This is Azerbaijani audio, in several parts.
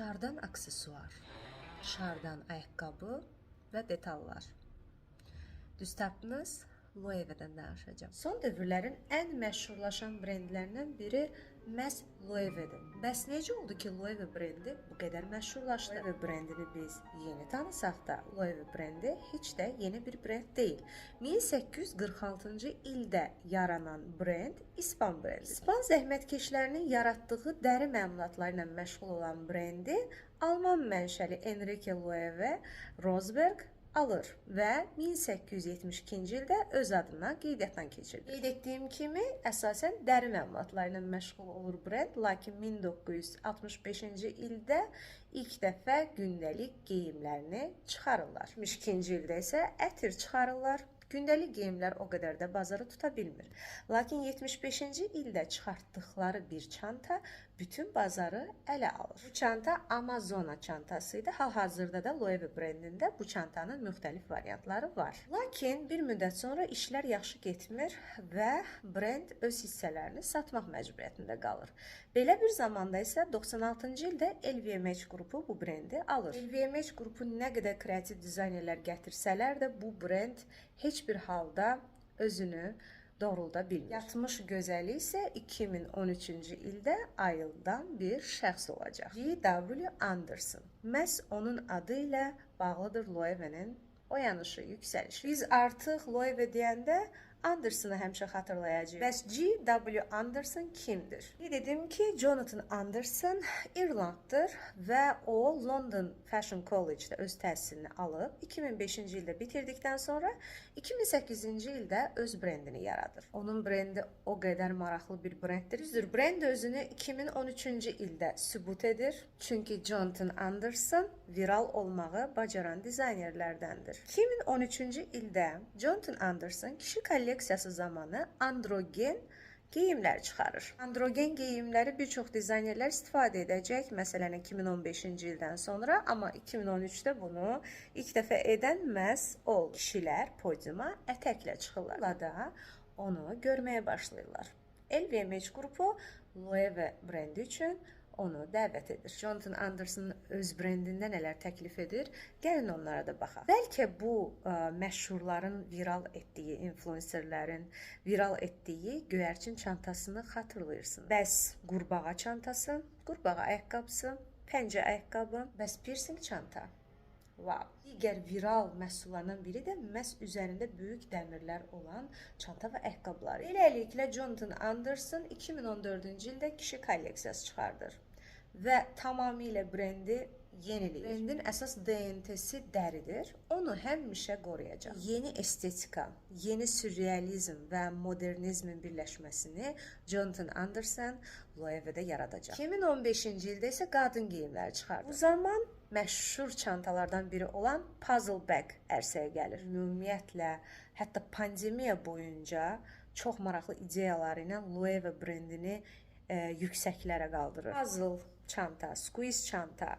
Şardan aksesuar, şardan ayaqqabı və detallar. Düz tapdınız, Loewe-dən danışacağım. Son dövrlərin ən məşhurlaşan brendlərindən biri məhz Loewe-dir. Bəs necə oldu ki, Loewe brendi bu qədər məşhurlaşdı? Loewe brendini biz yeni tanısaq da, Loewe brendi heç də yeni bir brend deyil. 1846-cı ildə yaranan brend İspan brendi. İspan zəhmətkeşlərinin yaratdığı dəri məmulatları ilə məşğul olan brendi Alman mənşəli Enrique Loewe Rosberg alır və 1872-ci ildə öz adına qeydiyyatdan keçirir. Qeyd etdiyim kimi, əsasən dəri məmulatları ilə məşğul olur brend, lakin 1965-ci ildə ilk dəfə gündəlik geyimlərini çıxarırlar. 72-ci ildə isə ətir çıxarırlar. Gündəlik geyimlər o qədər də bazarı tuta bilmir. Lakin 75-ci ildə çıxartdıqları bir çanta bütün bazarı ələ alır. Bu çanta Amazona çantası idi. Hal-hazırda da Loewe brendində bu çantanın müxtəlif variantları var. Lakin bir müddət sonra işlər yaxşı getmir və brend öz hissələrini satmaq məcburiyyətində qalır. Belə bir zamanda isə 96-cı ildə LVMH qrupu bu brendi alır. LVMH qrupu nə qədər kreativ dizaynerlər gətirsələr də bu brend heç bir halda özünü doğrulda bilmir. Yatmış gözəli isə 2013-cü ildə ayıldan bir şəxs olacaq. G.W. Anderson. Məhz onun adı ilə bağlıdır Loewe-nin oyanışı, yüksəlişi. Biz artıq Loewe deyəndə Anderson'ı həmişə xatırlayacağıq. Bəs G.W. Anderson kimdir? Dedim ki, Jonathan Anderson İrlanddır və o London Fashion College-də öz təhsilini alıb 2005-ci ildə bitirdikdən sonra 2008-ci ildə öz brendini yaradır. Onun brendi o qədər maraqlı bir brenddir. Düzdür, brend özünü 2013-cü ildə sübut edir. Çünki Jonathan Anderson viral olmağı bacaran dizaynerlərdəndir. 2013-cü ildə Jonathan Anderson kişi kolleksiyası zamanı androgen geyimlər çıxarır. Androgen geyimləri bir çox dizaynerlər istifadə edəcək, məsələn 2015-ci ildən sonra, amma 2013-də bunu ilk dəfə edən məhz oldu. Kişilər podiuma ətəklə çıxırlar. Da onu görməyə başlayırlar. LVMH qrupu Loewe brendi üçün onu dəvət edir. Jonathan Anderson öz brendində nələr təklif edir? Gəlin onlara da baxaq. Bəlkə bu məşhurların viral etdiyi, influencerlərin viral etdiyi göyərçin çantasını xatırlayırsınız. Bəs qurbağa çantası, qurbağa ayaqqabısı, pəncə ayaqqabı, bəs piercing çanta. Wow. Digər viral məhsullardan biri də məhz üzərində böyük dəmirlər olan çanta və ayaqqabıları. Beləliklə Jonathan Anderson 2014-cü ildə kişi kolleksiyası çıxardır və tamamilə brendi yeniləyir. Brendin əsas DNT-si dəridir. Onu həmişə qoruyacaq. Yeni estetika, yeni sürrealizm və modernizmin birləşməsini Jonathan Anderson Loewe-də yaradacaq. 2015-ci ildə isə qadın geyimləri çıxardı. Bu zaman məşhur çantalardan biri olan puzzle bag ərsəyə gəlir. Ümumiyyətlə, hətta pandemiya boyunca çox maraqlı ideyaları ilə Loewe brendini yüksəklərə qaldırır. Puzzle çanta, squeeze çanta,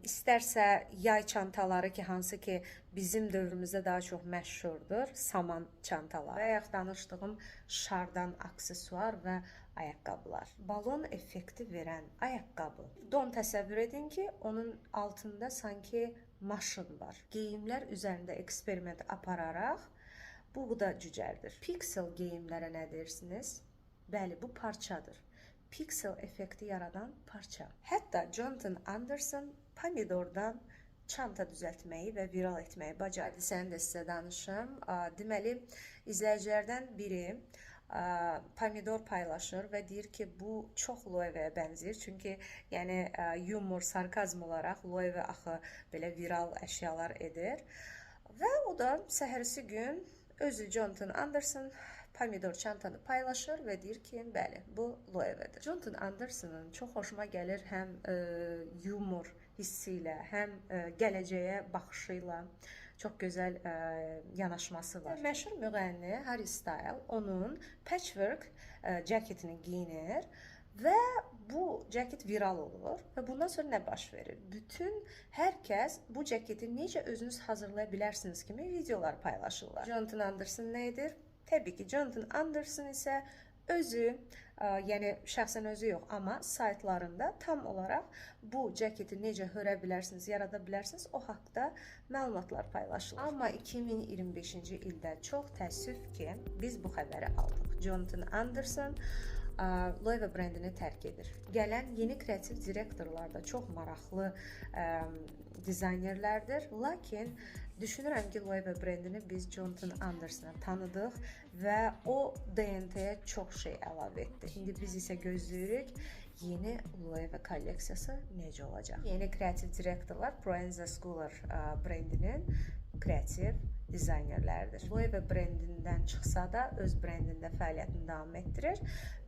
istərsə yay çantaları ki, hansı ki bizim dövrümüzdə daha çox məşhurdur, saman çantalar. Bayaq danışdığım şardan aksesuar və ayaqqabılar. Balon effekti verən ayaqqabı. Don təsəvvür edin ki, onun altında sanki maşın var. Geyimlər üzərində eksperiment apararaq bu da cücərdir. Pixel geyimlərə nə deyirsiniz? Bəli, bu parçadır. Pixel effekti yaradan parça. Hətta Jonathan Anderson pomidordan çanta düzəltməyi və viral etməyi bacardı. Sən də sizə danışım. Deməli, izləyicilərdən biri pomidor paylaşır və deyir ki, bu çox Loewe-yə bənzəyir. Çünki yəni yumor, sarkazm olaraq Loewe axı belə viral əşyalar edir. Və o da səhərisi gün özü Jonathan Anderson pomidor çantanı paylaşır və deyir ki, bəli, bu Loewe-dir. Jonathan Anderson'ın çox xoşuma gəlir həm yumor hissi ilə, həm gələcəyə baxışı ilə çox gözəl yanaşması var. Məşhur müğənni Harry Styles onun patchwork cəketini giyinir və bu cəket viral olur və bundan sonra nə baş verir? Bütün hər kəs bu cəketi necə özünüz hazırlaya bilərsiniz kimi videolar paylaşırlar. Jonathan Anderson nə edir? Təbii ki, Jonathan Anderson isə özü Yəni şəxsən özü yox, amma saytlarında tam olaraq bu cəketi necə hörə bilərsiniz, yarada bilərsiniz, o haqqda məlumatlar paylaşılır. Amma 2025-ci ildə çox təəssüf ki, biz bu xəbəri aldıq. Jonathan Anderson Loewe brendini tərk edir. Gələn yeni kreativ direktorlar da çox maraqlı dizaynerlərdir. Lakin düşünürəm ki, Loewe brendini biz Jonathan Andersona tanıdıq və o DNT-yə çox şey əlavə etdi. İndi biz isə gözləyirik yeni Loewe kolleksiyası necə olacaq. Yeni kreativ direktorlar Proenza Schooler brendinin kreativ dizaynerləridir. Loewe brendindən çıxsa da öz brendində fəaliyyətini davam etdirir.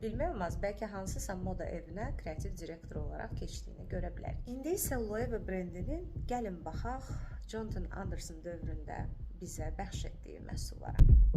Bilmək olmaz, bəlkə hansısa moda evinə kreativ direktor olaraq keçdiyini görə bilərik. İndi isə Loewe brendinin gəlin baxaq Jonathan Anderson dövründə bizə bəxş etdiyi məhsullara.